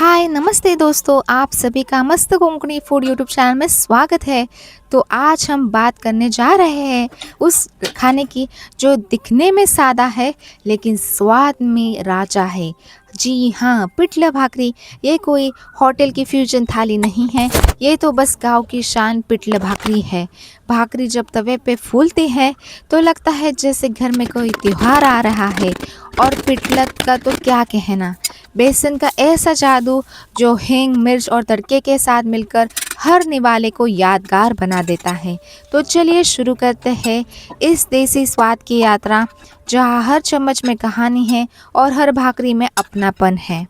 हाय नमस्ते दोस्तों, आप सभी का मस्त कोंकणी फूड यूट्यूब चैनल में स्वागत है। तो आज हम बात करने जा रहे हैं उस खाने की जो दिखने में सादा है लेकिन स्वाद में राजा है। जी हाँ, पिठला भाकरी। ये कोई होटल की फ्यूजन थाली नहीं है, ये तो बस गांव की शान पिठला भाकरी है। भाकरी जब तवे पे फूलती है तो लगता है जैसे घर में कोई त्योहार आ रहा है। और पिठला का तो क्या कहना, बेसन का ऐसा जादू जो हींग मिर्च और तड़के के साथ मिलकर हर निवाले को यादगार बना देता है। तो चलिए शुरू करते हैं इस देसी स्वाद की यात्रा, जहाँ हर चम्मच में कहानी है और हर भाकरी में अपनापन है।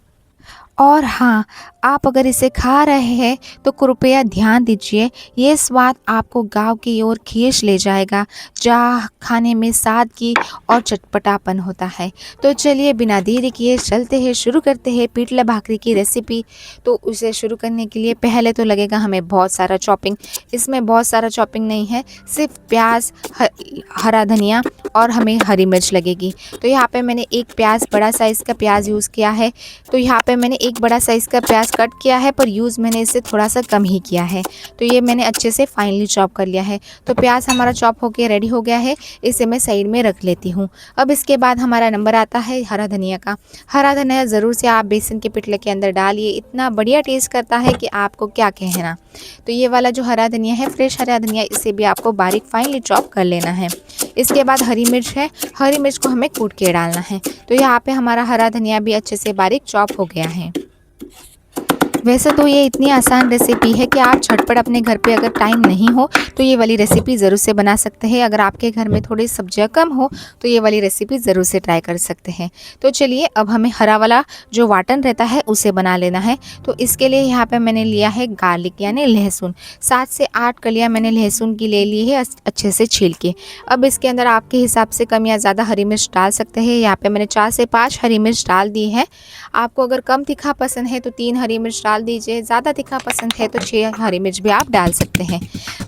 और हाँ, आप अगर इसे खा रहे हैं तो कृपया ध्यान दीजिए, ये स्वाद आपको गांव की ओर खींच ले जाएगा, जहाँ खाने में सादगी और चटपटापन होता है। तो चलिए बिना देरी किए चलते हैं, शुरू करते हैं पिठला भाकरी की रेसिपी। तो उसे शुरू करने के लिए पहले तो लगेगा हमें बहुत सारा चॉपिंग। इसमें बहुत सारा चॉपिंग नहीं है, सिर्फ प्याज, हरा धनिया और हमें हरी मिर्च लगेगी। तो यहाँ पे मैंने एक प्याज, बड़ा साइज़ का प्याज यूज़ किया है। तो यहाँ पे मैंने एक बड़ा साइज़ का प्याज कट किया है, पर यूज़ मैंने इसे थोड़ा सा कम ही किया है। तो ये मैंने अच्छे से फाइनली चॉप कर लिया है। तो प्याज हमारा चॉप होके रेडी हो गया है, इसे मैं साइड में रख लेती हूँ। अब इसके बाद हमारा नंबर आता है हरा धनिया का। हरा धनिया ज़रूर से आप बेसन के पिठले के अंदर डालिए, इतना बढ़िया टेस्ट करता है कि आपको क्या कहना। तो ये वाला जो हरा धनिया है, फ्रेश हरा धनिया, इसे भी आपको बारीक फाइनली चॉप कर लेना है। इसके बाद हरी मिर्च है, हरी मिर्च को हमें कूट के डालना है। तो यहाँ पे हमारा हरा धनिया भी अच्छे से बारीक चॉप हो गया है। वैसे तो ये इतनी आसान रेसिपी है कि आप झटपट अपने घर पे अगर टाइम नहीं हो तो ये वाली रेसिपी ज़रूर से बना सकते हैं। अगर आपके घर में थोड़ी सब्जियां कम हो तो ये वाली रेसिपी ज़रूर से ट्राई कर सकते हैं। तो चलिए अब हमें हरा वाला जो वाटन रहता है उसे बना लेना है। तो इसके लिए यहाँ पे मैंने लिया है गार्लिक यानी लहसुन। 7 से 8 कलियाँ मैंने लहसुन की ले ली है, अच्छे से छील के। अब इसके अंदर आपके हिसाब से कम या ज़्यादा हरी मिर्च डाल सकते हैं। यहाँ पर मैंने 4 से 5 हरी मिर्च डाल दी है। आपको अगर कम तीखा पसंद है तो 3 हरी मिर्च डाल दीजिए, ज़्यादा तीखा पसंद है तो 6 हरी मिर्च भी आप डाल सकते हैं।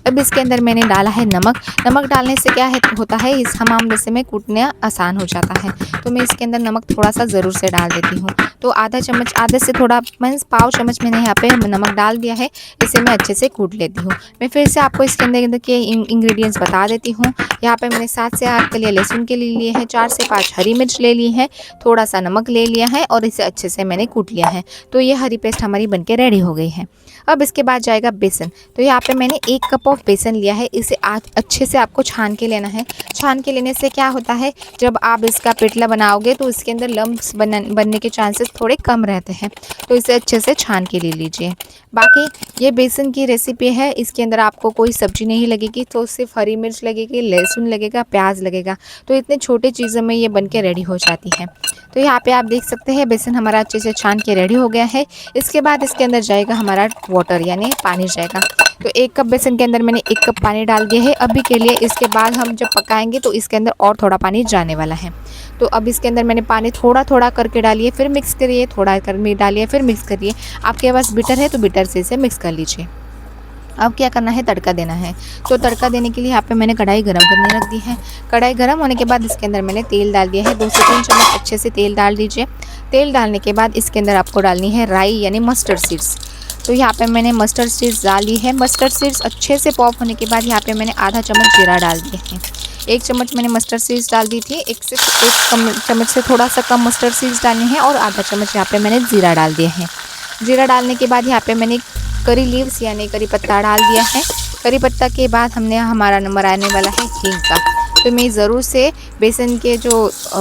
अब इसके अंदर मैंने डाला है नमक। नमक डालने से क्या है होता है, इस हमाम रस्से में कूटना आसान हो जाता है। तो मैं इसके अंदर नमक थोड़ा सा ज़रूर से डाल देती हूँ। तो आधा चम्मच, आधे से थोड़ा मीन्स पाव चम्मच मैंने यहाँ पे नमक डाल दिया है। इसे मैं अच्छे से कूट लेती हूँ। मैं फिर से आपको इसके अंदर के इंग्रेडिएंट्स बता देती हूँ। यहाँ पे मैंने 7 से 8 कलियाँ लहसुन के लिए है, 4 से 5 हरी मिर्च ले ली है, थोड़ा सा नमक ले लिया है और इसे अच्छे से मैंने कूट लिया है। तो ये हरी पेस्ट हमारी बनके रेडी हो गई है। अब इसके बाद जाएगा बेसन। तो यहाँ पे मैंने 1 कप ऑफ बेसन लिया है, इसे अच्छे से आपको छान के लेना है। छान के लेने से क्या होता है, जब आप इसका पिठला बनाओगे तो इसके अंदर लम्प्स बनने के चांसेस थोड़े कम रहते हैं। तो इसे अच्छे से छान के ले लीजिए। बाकी ये बेसन की रेसिपी है, इसके अंदर आपको कोई सब्जी नहीं लगेगी, तो सिर्फ हरी मिर्च लगेगी, लहसुन लगेगा, प्याज लगेगा। तो इतने छोटे चीज़ों में ये बनके रेडी हो जाती है। तो यहाँ पे आप देख सकते हैं बेसन हमारा अच्छे से छान के रेडी हो गया है। इसके बाद इसके अंदर जाएगा हमारा वाटर यानी पानी जाएगा। तो 1 कप बेसन के अंदर मैंने 1 कप पानी डाल दिया है अभी के लिए। इसके बाद हम जब पकाएंगे तो इसके अंदर और थोड़ा पानी जाने वाला है। तो अब इसके अंदर मैंने पानी थोड़ा थोड़ा करके डालिए, फिर मिक्स करिए, थोड़ा कर डालिए, फिर मिक्स करिए। आपके पास बीटर है तो बीटर से इसे मिक्स कर लीजिए। अब क्या करना है, तड़का देना है। तो तड़का देने के लिए यहाँ पे मैंने कढ़ाई गरम करने रख दी है। कढ़ाई गरम होने के बाद इसके अंदर मैंने तेल डाल दिया है। 2 से 3 चम्मच अच्छे से तेल डाल दीजिए। तेल डालने के बाद इसके अंदर आपको डालनी है राई यानी मस्टर्ड सीड्स। तो यहाँ पे मैंने मस्टर्ड सीड्स डाली है। मस्टर्ड सीड्स अच्छे से पॉप होने के बाद यहाँ पे मैंने आधा चम्मच जीरा डाल दिया है। 1 चम्मच मैंने मस्टर्ड सीड्स डाल दी थी, 1 चम्मच से थोड़ा सा कम मस्टर्ड सीड्स डालनी है और आधा चम्मच यहाँ पे मैंने जीरा डाल दिया है। जीरा डालने के बाद यहाँ पे मैंने करी लीव्स यानी करी पत्ता डाल दिया है। करी पत्ता के बाद हमारा नंबर आने वाला है हींग का। तो मैं ज़रूर से बेसन के जो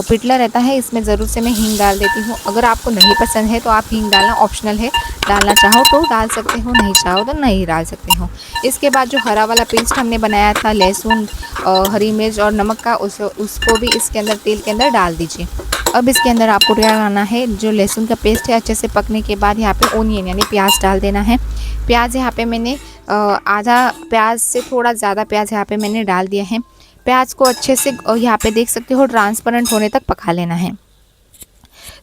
पिठला रहता है इसमें ज़रूर से मैं हींग डाल देती हूँ। अगर आपको नहीं पसंद है तो आप हींग डालना ऑप्शनल है, डालना चाहो तो डाल सकते हो, नहीं चाहो तो नहीं डाल सकते हो। इसके बाद जो हरा वाला पेस्ट हमने बनाया था लहसुन, हरी मिर्च और नमक का, उसको भी इसके अंदर तेल के अंदर डाल दीजिए। अब इसके अंदर आपको क्या करना है, जो लहसुन का पेस्ट है अच्छे से पकने के बाद यहाँ पे ओनियन यानी प्याज डाल देना है। प्याज यहाँ पे मैंने आधा प्याज से थोड़ा ज़्यादा प्याज यहाँ पे मैंने डाल दिया है। प्याज को अच्छे से यहाँ पे देख सकते हो ट्रांसपेरेंट होने तक पका लेना है।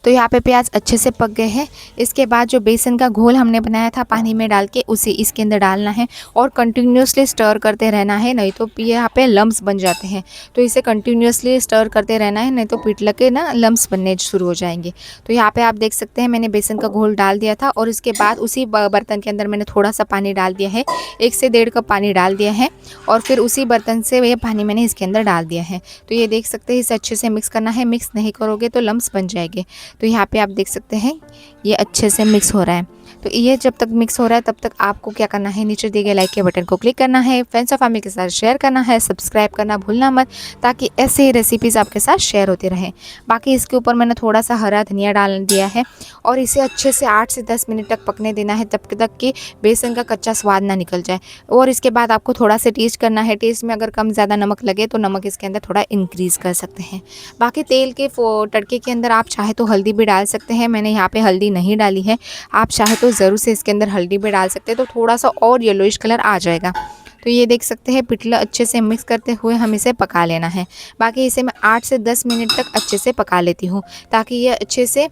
तो यहाँ पे प्याज अच्छे से पक गए हैं। इसके बाद जो बेसन का घोल हमने बनाया था पानी में डाल के, उसे इसके अंदर डालना है और कंटिन्यूसली स्टर करते रहना है, नहीं तो यहाँ पे लम्स बन जाते हैं। तो इसे कंटिन्यूसली स्टर करते रहना है, नहीं तो पिटल के ना लम्स बनने शुरू हो जाएंगे। तो यहाँ पे आप देख सकते हैं मैंने बेसन का घोल डाल दिया था और इसके बाद उसी बर्तन के अंदर मैंने थोड़ा सा पानी डाल दिया है, 1 से 1.5 कप पानी डाल दिया है और फिर उसी बर्तन से ये पानी मैंने इसके अंदर डाल दिया है। तो ये देख सकते हैं इसे अच्छे से मिक्स करना है, मिक्स नहीं करोगे तो लम्स बन जाएंगे। तो यहाँ पे आप देख सकते हैं ये अच्छे से मिक्स हो रहा है। तो ये जब तक मिक्स हो रहा है तब तक आपको क्या करना है, नीचे दिए गए लाइक के बटन को क्लिक करना है, फ्रेंड्स और फैमिली के साथ शेयर करना है, सब्सक्राइब करना भूलना मत, ताकि ऐसे ही रेसिपीज़ आपके साथ शेयर होती रहें। बाकी इसके ऊपर मैंने थोड़ा सा हरा धनिया डाल दिया है और इसे अच्छे से 8 से 10 मिनट तक पकने देना है, तब तक कि बेसन का कच्चा स्वाद ना निकल जाए। और इसके बाद आपको थोड़ा सा टेस्ट करना है, टेस्ट में अगर कम ज़्यादा नमक लगे तो नमक इसके अंदर थोड़ा इंक्रीज़ कर सकते हैं। बाकी तेल के तड़के के अंदर आप चाहे तो हल्दी भी डाल सकते हैं, मैंने यहाँ पे हल्दी नहीं डाली है। आप चाहे तो ज़रूर से इसके अंदर हल्दी भी डाल सकते हैं, तो थोड़ा सा और येलोइश कलर आ जाएगा। तो ये देख सकते हैं पिटला अच्छे से मिक्स करते हुए हम इसे पका लेना है। बाकी इसे मैं 8 से 10 मिनट तक अच्छे से पका लेती हूँ, ताकि ये अच्छे से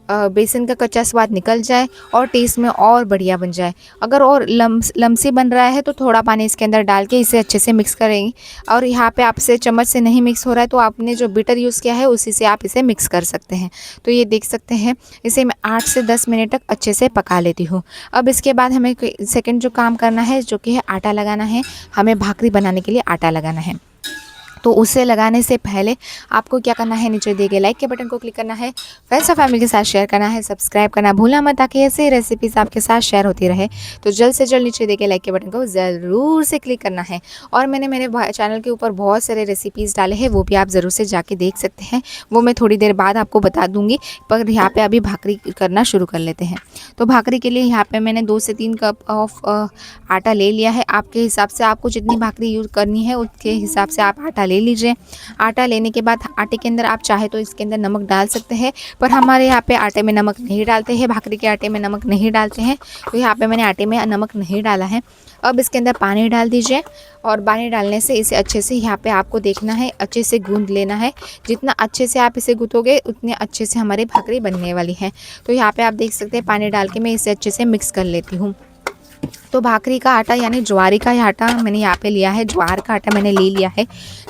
बेसन का कच्चा स्वाद निकल जाए और टेस्ट में और बढ़िया बन जाए। अगर और लम्सी बन रहा है तो थोड़ा पानी इसके अंदर डाल के इसे अच्छे से मिक्स करेंगे। और यहाँ पे आपसे चम्मच से नहीं मिक्स हो रहा है तो आपने जो बीटर यूज़ किया है उसी से आप इसे मिक्स कर सकते हैं। तो ये देख सकते हैं इसे मैं 8 से 10 मिनट तक अच्छे से पका लेती हूँ। अब इसके बाद हमें सेकेंड जो काम करना है, जो कि है आटा लगाना है। हमें भाकरी बनाने के लिए आटा लगाना है। तो उसे लगाने से पहले आपको क्या करना है, नीचे दिए गए लाइक के बटन को क्लिक करना है, फ्रेंड्स और फैमिली के साथ शेयर करना है, सब्सक्राइब करना भूलना मत, ताकि ऐसे रेसिपीज़ आपके साथ शेयर होती रहे। तो जल्द से जल्द नीचे दिए गए लाइक के बटन को ज़रूर से क्लिक करना है। और मैंने मेरे चैनल के ऊपर बहुत सारे रेसिपीज़ डाले हैं, वो भी आप ज़रूर से जाके देख सकते हैं। वो मैं थोड़ी देर बाद आपको बता दूँगी, पर यहाँ पर अभी भाकरी करना शुरू कर लेते हैं। तो भाकरी के लिए यहाँ पर मैंने 2 से 3 कप ऑफ आटा ले लिया है। आपके हिसाब से आपको जितनी भाकरी यूज़ करनी है उसके हिसाब से आप आटा ले लीजिए। आटा लेने के बाद आटे के अंदर आप चाहे तो इसके अंदर नमक डाल सकते हैं, पर हमारे यहाँ पे आटे में नमक नहीं डालते हैं, भाकरी के आटे में नमक नहीं डालते हैं। तो यहाँ पे मैंने आटे में नमक नहीं डाला है। अब इसके अंदर पानी डाल दीजिए और पानी डालने से इसे अच्छे से यहाँ पे आपको देखना है, अच्छे से गूंद लेना है। जितना अच्छे से आप इसे गूंथोगे उतने अच्छे से हमारी भाकरी बनने वाली है। तो यहाँ पे आप देख सकते हैं पानी डाल के मैं इसे अच्छे से मिक्स कर लेती हूँ। तो भाकरी का आटा यानी ज्वारी का आटा मैंने यहाँ पे लिया है, ज्वार का आटा मैंने ले लिया है।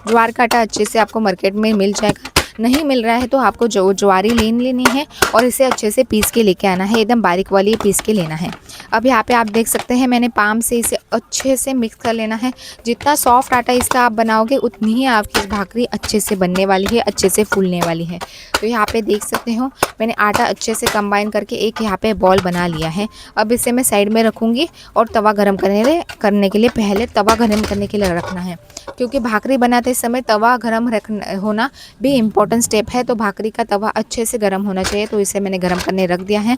ज्वार का आटा अच्छे से आपको मार्केट में मिल जाएगा, नहीं मिल रहा है तो आपको ज्वारी लेनी है और इसे अच्छे से पीस के लेके आना है, एकदम बारीक वाली पीस के लेना है। अब यहाँ पे आप देख सकते हैं मैंने पाम से इसे अच्छे से मिक्स कर लेना है। जितना सॉफ्ट आटा इसका आप बनाओगे उतनी ही आपकी भाकरी अच्छे से बनने वाली है, अच्छे से फूलने वाली है। तो यहाँ पे देख सकते हो मैंने आटा अच्छे से कंबाइन करके एक यहाँ पे बॉल बना लिया है। अब इसे मैं साइड में रखूँगी और तवा गरम करने के लिए पहले तवा गरम करने के लिए रखना है, क्योंकि भाकरी बनाते समय तवा गरम होना भी इम्पोर्टेंट स्टेप है। तो भाकरी का तवा अच्छे से गरम होना चाहिए, तो इसे मैंने गरम करने रख दिया है।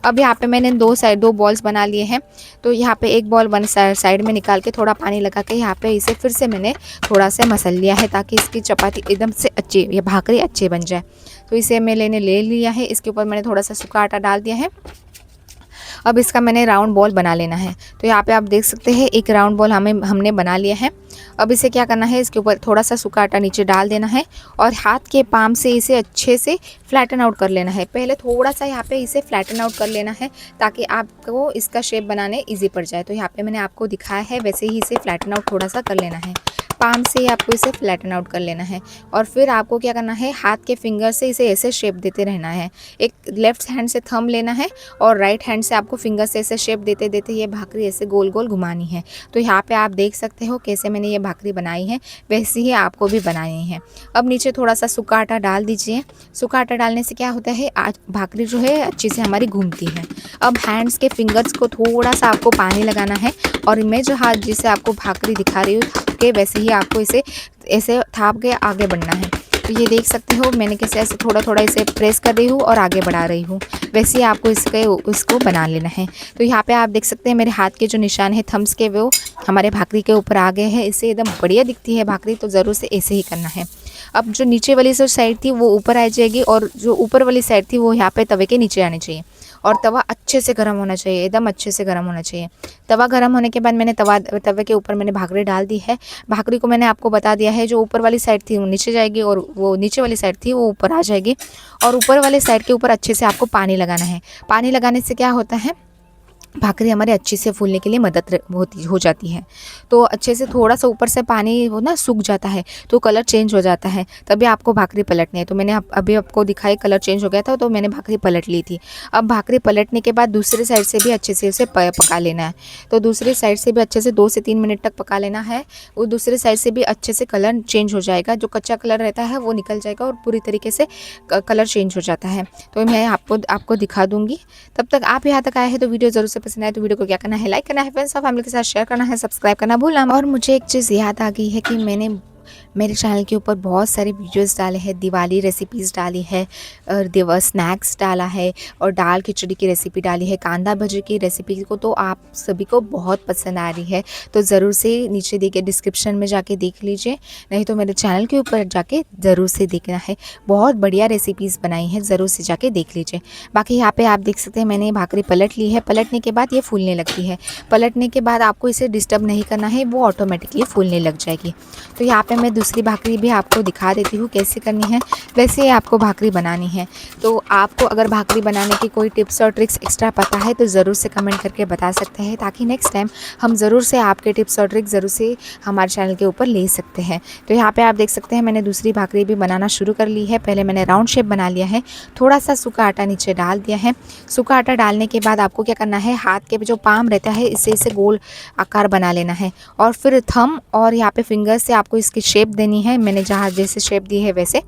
अब यहाँ पे मैंने दो बॉल्स बना लिए हैं। तो यहाँ पे एक बॉल साइड में निकाल के थोड़ा पानी लगा के यहाँ पे इसे फिर से मैंने थोड़ा सा मसल लिया है, ताकि इसकी चपाती एकदम से अच्छी, ये भाकरी अच्छी बन जाए। तो इसे मैंने ले लिया है। इसके ऊपर मैंने थोड़ा सा सूखा आटा डाल दिया है। अब इसका मैंने राउंड बॉल बना लेना है। तो यहाँ पे आप देख सकते हैं एक राउंड बॉल हमने बना लिया है। अब इसे क्या करना है, इसके ऊपर थोड़ा सा सूखा आटा नीचे डाल देना है और हाथ के पाम से इसे अच्छे से फ्लैटन आउट कर लेना है। पहले थोड़ा सा यहाँ पे इसे फ्लैटन आउट कर लेना है, ताकि आपको इसका शेप बनाने ईजी पड़ जाए। तो यहाँ पे मैंने आपको दिखाया है वैसे ही इसे फ्लैटन आउट थोड़ा सा कर लेना है। पाम से ही आपको इसे फ्लैटन आउट कर लेना है और फिर आपको क्या करना है, हाथ के फिंगर से इसे ऐसे शेप देते रहना है। एक लेफ्ट हैंड से थंब लेना है और राइट हैंड से आपको फिंगर से ऐसे शेप देते देते ये भाकरी ऐसे गोल गोल घुमानी है। तो यहाँ पे आप देख सकते हो कैसे मैंने ये भाकरी बनाई है, वैसे ही आपको भी बनानी है। अब नीचे थोड़ा सा सूखा आटा डाल दीजिए। सूखा आटा डालने से क्या होता है, आज भाकरी जो है अच्छी से हमारी घूमती है। अब हैंड्स के फिंगर्स को थोड़ा सा आपको पानी लगाना है और मैं जो हाथ जिसे आपको भाकरी दिखा रही हूँ के वैसे ही आपको इसे ऐसे थाप के आगे बढ़ना है। तो ये देख सकते हो मैंने कैसे ऐसे थोड़ा थोड़ा इसे प्रेस कर रही हूँ और आगे बढ़ा रही हूँ, वैसे ही आपको इसको बना लेना है। तो यहाँ पे आप देख सकते हैं मेरे हाथ के जो निशान है थम्स के, वो हमारे भाकरी के ऊपर आ गए हैं। इससे एकदम बढ़िया दिखती है भाकरी, तो ज़रूर से ऐसे ही करना है। अब जो नीचे वाली जो साइड थी वो ऊपर आ जाएगी और जो ऊपर वाली साइड थी वो यहाँ पे तवे के नीचे आनी चाहिए। और तवा अच्छे से गर्म होना चाहिए, एकदम अच्छे से गर्म होना चाहिए। तवा गर्म होने के बाद मैंने तवे के ऊपर मैंने भाकरी डाल दी है। भाकरी को मैंने आपको बता दिया है, जो ऊपर वाली साइड थी वो नीचे जाएगी और वो नीचे वाली साइड थी वो ऊपर आ जाएगी। और ऊपर वाले साइड के ऊपर अच्छे से आपको पानी लगाना है। पानी लगाने से क्या होता है, भाकरी हमारे अच्छे से फूलने के लिए मदद हो जाती है। तो अच्छे से थोड़ा सा ऊपर से पानी वो ना सूख जाता है तो कलर चेंज हो जाता है, तभी आपको भाकरी पलटनी है। तो मैंने अभी आपको दिखाई, कलर चेंज हो गया था तो मैंने भाकरी पलट ली थी। अब भाकरी पलटने के बाद दूसरी साइड से भी अच्छे से उसे पका लेना है। तो दूसरी साइड से भी अच्छे से 2 से 3 मिनट तक पका लेना है। वो दूसरी साइड से भी अच्छे से कलर चेंज हो जाएगा, जो कच्चा कलर रहता है वो निकल जाएगा और पूरी तरीके से कलर चेंज हो जाता है। तो मैं आपको दिखा दूँगी। तब तक आप यहाँ तक आए हैं तो वीडियो ज़रूर से पसंद आए तो वीडियो को क्या करना है, लाइक करना है, फ्रेंड्स और फैमिली के साथ शेयर करना है, सब्सक्राइब करना भूलना। और मुझे एक चीज़ याद आ गई है कि मैंने मेरे चैनल के ऊपर बहुत सारे वीडियोस डाले हैं, दिवाली रेसिपीज़ डाली है और स्नैक्स डाला है और दाल खिचड़ी की रेसिपी डाली है, कांदा भजी की रेसिपी को तो आप सभी को बहुत पसंद आ रही है। तो ज़रूर से नीचे दिए गए डिस्क्रिप्शन में जाके देख लीजिए, नहीं तो मेरे चैनल के ऊपर जाके ज़रूर से देखना है। बहुत बढ़िया रेसिपीज़ बनाई हैं, ज़रूर से जाके देख लीजिए। बाकी यहाँ पे आप देख सकते हैं मैंने भाकरी पलट ली है। पलटने के बाद ये फूलने लगती है। पलटने के बाद आपको इसे डिस्टर्ब नहीं करना है, वो ऑटोमेटिकली फूलने लग जाएगी। तो यहाँ पे मैं दूसरी भाकरी भी आपको दिखा देती हूँ कैसे करनी है, वैसे ही आपको भाकरी बनानी है। तो आपको अगर भाकरी बनाने की कोई टिप्स और ट्रिक्स एक्स्ट्रा पता है तो ज़रूर से कमेंट करके बता सकते हैं, ताकि नेक्स्ट टाइम हम ज़रूर से आपके टिप्स और ट्रिक्स ज़रूर से हमारे चैनल के ऊपर ले सकते हैं। तो यहाँ पे आप देख सकते हैं मैंने दूसरी भाकरी भी बनाना शुरू कर ली है। पहले मैंने राउंड शेप बना लिया है, थोड़ा सा सूखा आटा नीचे डाल दिया है। सूखा आटा डालने के बाद आपको क्या करना है, हाथ के जो पाम रहता है इसे गोल आकार बना लेना है और फिर थंब और यहाँ पे फिंगर से आपको इसकी शेप देनी है। मैंने जहाँ जैसे शेप दी है वैसे,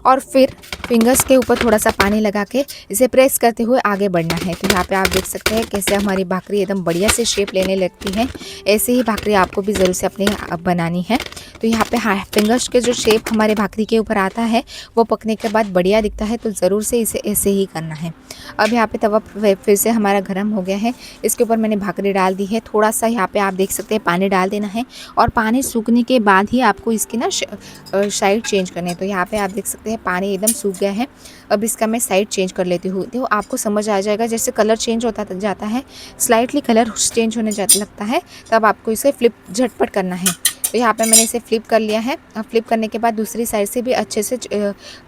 और फिर फिंगर्स के ऊपर थोड़ा सा पानी लगा के इसे प्रेस करते हुए आगे बढ़ना है। तो यहाँ पे आप देख सकते हैं कैसे हमारी भाकरी एकदम बढ़िया से शेप लेने लगती है। ऐसे ही भाकरी आपको भी ज़रूर से अपनी बनानी है। तो यहाँ पे फिंगर्स के जो शेप हमारे भाकरी के ऊपर आता है वो पकने के बाद बढ़िया दिखता है, तो ज़रूर से इसे ऐसे ही करना है। अब यहाँ पे तवा फिर से हमारा गर्म हो गया है, इसके ऊपर मैंने भाकरी डाल दी है। थोड़ा सा यहाँ पे आप देख सकते हैं पानी डाल देना है और पानी सूखने के बाद ही आपको इसकी ना साइड चेंज करनी है। तो यहाँ पे आप देख सकते हैं पानी एकदम सूख गया है। अब इसका मैं साइड चेंज कर लेती हूँ। तो आपको समझ आ जाएगा, जैसे कलर चेंज होता जाता है, स्लाइटली कलर चेंज होने लगता है, तब आपको इसे फ्लिप झटपट करना है। तो यहाँ पे मैंने इसे फ्लिप कर लिया है। अब फ्लिप करने के बाद दूसरी साइड से भी अच्छे से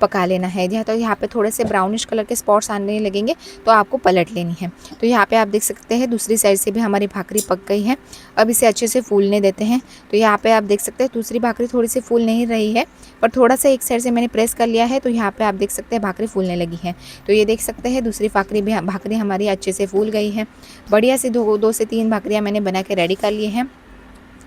पका लेना है। तो यहाँ पे थोड़े से ब्राउनिश कलर के स्पॉट्स आने लगेंगे तो आपको पलट लेनी है। तो यहाँ पे आप देख सकते हैं दूसरी साइड से भी हमारी भाकरी पक गई है। अब इसे अच्छे से फूलने देते हैं। तो यहाँ पे आप देख सकते हैं दूसरी भाकरी थोड़ी सी फूल नहीं रही है, पर थोड़ा सा एक साइड से मैंने प्रेस कर लिया है। तो यहाँ पे आप देख सकते हैं भाकरी फूलने लगी है। तो ये देख सकते हैं दूसरी भाकरी हमारी अच्छे से फूल गई है। बढ़िया से 2 से 3 भाकरियाँ मैंने बना के रेडी कर लिए हैं।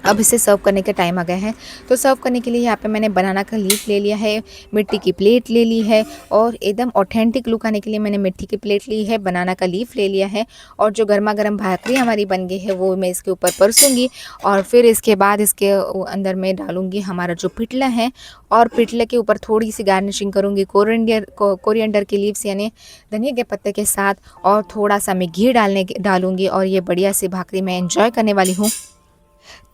अब इसे सर्व करने का टाइम आ गया है। तो सर्व करने के लिए यहाँ पे मैंने बनाना का लीफ ले लिया है, मिट्टी की प्लेट ले ली है और एकदम ऑथेंटिक लुक आने के लिए मैंने मिट्टी की प्लेट ली है, बनाना का लीफ ले लिया है और जो गर्मा गर्म भाकरी हमारी बन गई है वो मैं इसके ऊपर परसूँगी और फिर इसके बाद इसके अंदर मैं डालूँगी हमारा जो पिटला है और पिटले के ऊपर थोड़ी सी गार्निशिंग करूँगी कोरिएंडर की लीव्स यानी धनिया के पत्ते के साथ, और थोड़ा सा मैं घी डालूँगी और ये बढ़िया सी भाकरी मैं एंजॉय करने वाली हूँ।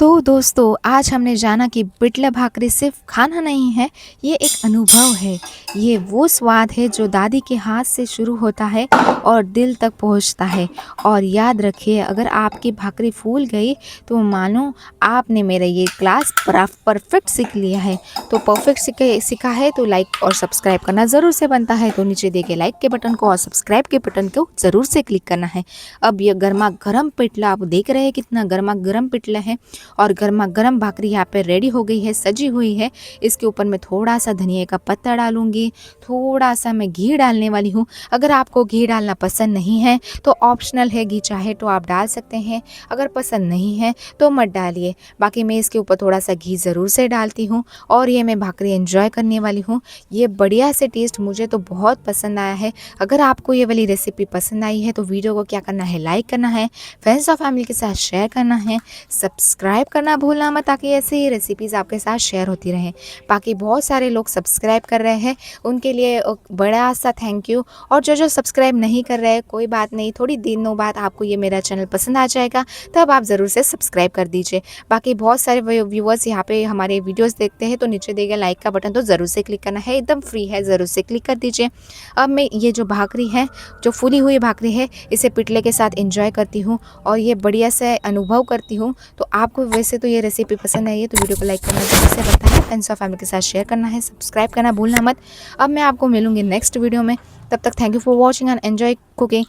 तो दोस्तों आज हमने जाना कि पिटला भाकरी सिर्फ खाना नहीं है, ये एक अनुभव है। ये वो स्वाद है जो दादी के हाथ से शुरू होता है और दिल तक पहुंचता है। और याद रखिए, अगर आपकी भाकरी फूल गई तो मानो आपने मेरा ये क्लास परफेक्ट सीख लिया है। तो परफेक्ट सीखा है तो लाइक और सब्सक्राइब करना ज़रूर से बनता है। तो नीचे दिए गए लाइक के बटन को और सब्सक्राइब के बटन को ज़रूर से क्लिक करना है। अब ये गर्मा गर्म पिटला आप देख रहे हैं कितना गर्मा गर्म पिटला है और गर्मा गर्म भाकरी यहाँ पे रेडी हो गई है, सजी हुई है। इसके ऊपर मैं थोड़ा सा धनिया का पत्ता डालूंगी, थोड़ा सा मैं घी डालने वाली हूँ। अगर आपको घी डालना पसंद नहीं है तो ऑप्शनल है, घी चाहे तो आप डाल सकते हैं, अगर पसंद नहीं है तो मत डालिए। बाकी मैं इसके ऊपर थोड़ा सा घी ज़रूर से डालती हूँ और ये मैं भाकरी एंजॉय करने वाली हूँ। ये बढ़िया से टेस्ट मुझे तो बहुत पसंद आया है। अगर आपको ये वाली रेसिपी पसंद आई है तो वीडियो को क्या करना है, लाइक करना है, फ्रेंड्स और फैमिली के साथ शेयर करना है, सब्सक्राइब सब्सक्राइब करना भूलना मत, ताकि ऐसे ही रेसिपीज़ आपके साथ शेयर होती रहें। बाकी बहुत सारे लोग सब्सक्राइब कर रहे हैं, उनके लिए बड़ा सा थैंक यू। और जो सब्सक्राइब नहीं कर रहे हैं, कोई बात नहीं, थोड़ी दिनों बाद आपको ये मेरा चैनल पसंद आ जाएगा, तब आप ज़रूर से सब्सक्राइब कर दीजिए। बाकी बहुत सारे व्यूअर्स यहाँ पे हमारे वीडियोस देखते हैं, तो नीचे दिए गए लाइक का बटन तो ज़रूर से क्लिक करना है, एकदम फ्री है, ज़रूर से क्लिक कर दीजिए। अब मैं ये जो भाकरी है, जो फूली हुई भाकरी है, इसे पिटले के साथ एंजॉय करती हूँ और ये बढ़िया से अनुभव करती हूँ। तो आपको वैसे तो ये रेसिपी पसंद आई है तो वीडियो को लाइक करना ज़रूर से बनता है, फ्रेंड्स और फैमिली के साथ शेयर करना है, सब्सक्राइब करना भूलना मत। अब मैं आपको मिलूँगी नेक्स्ट वीडियो में, तब तक thank you for watching and enjoy cooking.